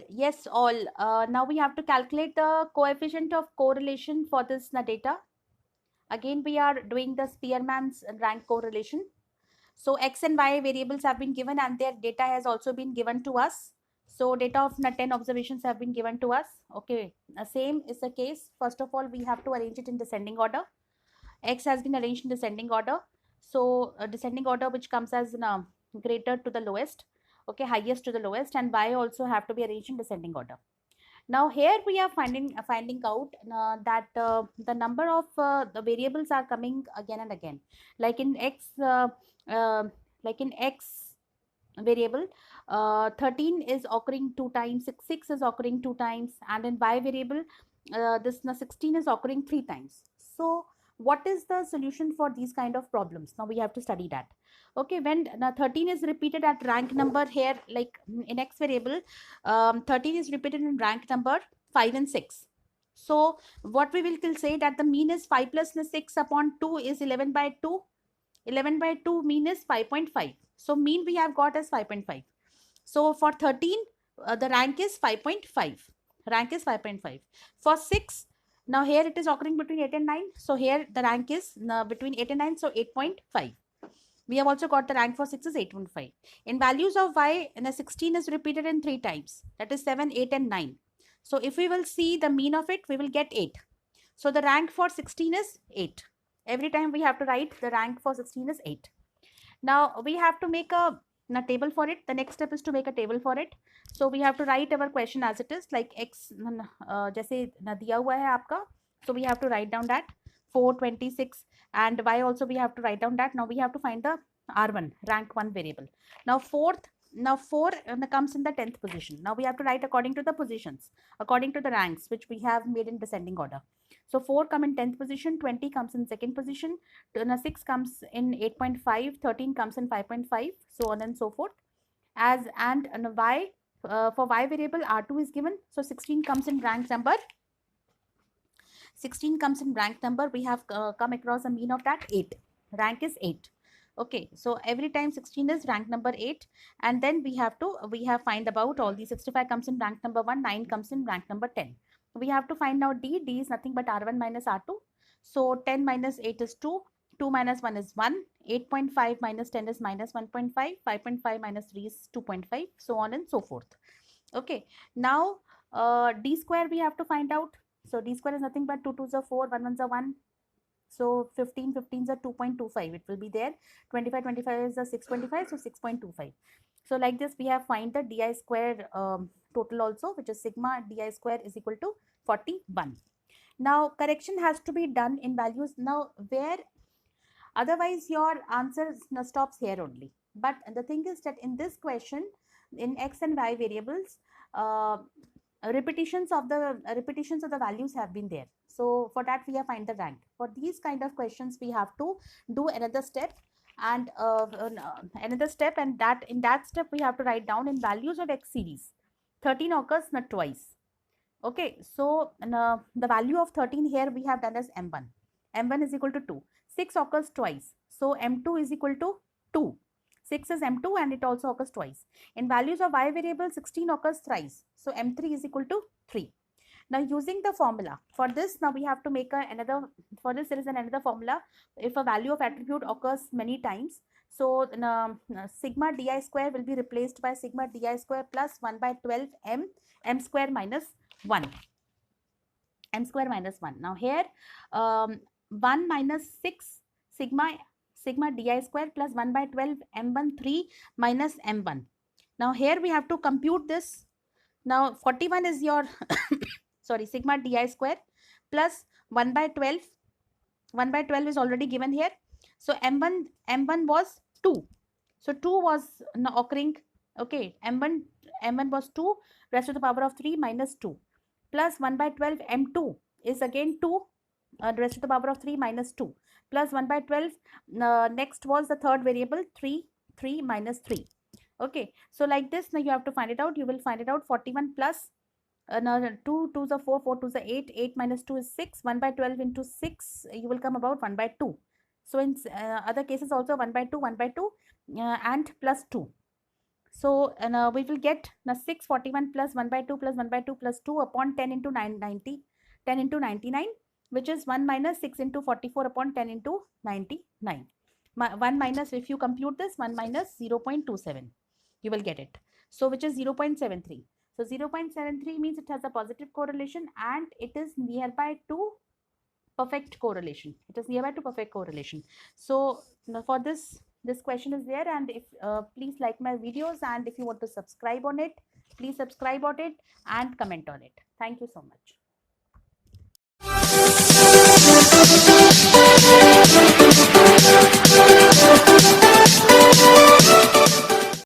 Yes, all. Now we have to calculate the coefficient of correlation for this data. Again, we are doing the Spearman's rank correlation. So X and Y variables have been given and their data has also been given to us. So data of 10 observations have been given to us. Okay, same is the case. First of all, we have to arrange it in descending order. X has been arranged in descending order. So descending order which comes as greater to the lowest, okay, highest to the lowest, and Y also have to be arranged in descending order. Now here we are finding out that the number of the variables are coming again and again. Like in X, uh, like in X variable, 13 is occurring 2 times, 6 is occurring 2 times, and in Y variable, this 16 is occurring 3 times. So what is the solution for these kind of problems? Now we have to study that. Okay, when 13 is repeated at rank number here, like in X variable, 13 is repeated in rank number 5 and 6. So what we will say that the mean is 5 plus 6 upon 2 is 11 by 2. 11 by 2 mean is 5.5. So mean we have got as 5.5. So for 13, the rank is 5.5. Rank is 5.5. For 6, now here it is occurring between 8 and 9. So here the rank is between 8 and 9. So 8.5. We have also got the rank for 6 is 8.5. In values of Y, the 16 is repeated in 3 times. That is 7, 8 and 9. So if we will see the mean of it, we will get 8. So the rank for 16 is 8. Every time we have to write the rank for 16 is 8. Now we have to make a table for it. The next step is to make a table for it. So we have to write our question as it is, like X जैसे दिया हुआ है आपका. So we have to write down that 426, and Y also we have to write down that. Now we have to find the R1 rank 1 variable. Now 4 comes in the 10th position. Now we have to write according to the positions, according to the ranks which we have made in descending order. So 4 come in 10th position, 20 comes in 2nd position, 6 comes in 8.5, 13 comes in 5.5, so on and so forth. And Y, for Y variable R2 is given, so 16 comes in rank number. 16 comes in rank number. We have come across a mean of that 8. Rank is 8. Okay, so every time 16 is rank number 8, and then we have find about all these. 65 comes in rank number 1, 9 comes in rank number 10. We have to find out D. D is nothing but R1 minus R2. So 10 minus 8 is 2. 2 minus 1 is 1. 8.5 minus 10 is minus 1.5. 5.5 minus 3 is 2.5. So on and so forth. Okay, now D square we have to find out. So D square is nothing but 2 2s are 4, 1 1s are 1. So 15 15s are 2.25. It will be there. 25 25 is a 6.25. So 6.25. So like this, we have find the DI square total also, which is sigma DI square is equal to 41. Now correction has to be done in values. Now where otherwise your answer stops here only. But the thing is that in this question, in X and Y variables, repetitions of the values have been there. So for that we have find the rank. For these kind of questions we have to do another step, and that in that step we have to write down in values of X series. 13 occurs not twice. Okay, so the value of 13 here we have done as M1. M1 is equal to 2. 6 occurs twice. So M2 is equal to 2. 6 is M2 and it also occurs twice. In values of Y variable, 16 occurs thrice. So M3 is equal to 3. Now using the formula, for this now we have to make for this there is another formula. If a value of attribute occurs many times, so sigma di square will be replaced by sigma di square plus 1 by 12 m square minus 1. M square minus 1. Now here 1 minus 6 sigma di square plus 1 by 12 m1 3 minus m1. Now here we have to compute this. Now 41 is your sorry, sigma di square plus 1 by 12. 1 by 12 is already given here. So m1 was 2. So 2 was occurring. Okay, m1 was 2 raised to the power of 3 minus 2 plus 1 by 12 m2 is again 2 raised to the power of 3 minus 2 plus 1 by 12. Next was the third variable 3 minus 3. Okay, so like this now you have to find it out. You will find it out 41 plus 2 2s are 4, 4 2s are 8, 8 minus 2 is 6. 1 by 12 into 6 you will come about 1 by 2. So in other cases also 1 by 2 and plus 2. So we will get the 641 plus 1 by 2 plus 1 by 2 plus 2 upon 10 into 990, 10 into 99, which is 1 minus 6 into 44 upon 10 into 99. 1 minus, if you compute this, 1 minus 0.27, you will get it. So which is 0.73. So 0.73 means it has a positive correlation and it is nearby to perfect correlation. It is nearby to perfect correlation. So for this question is there, and if please like my videos, and if you want to subscribe on it, please subscribe on it and comment on it. Thank you so much.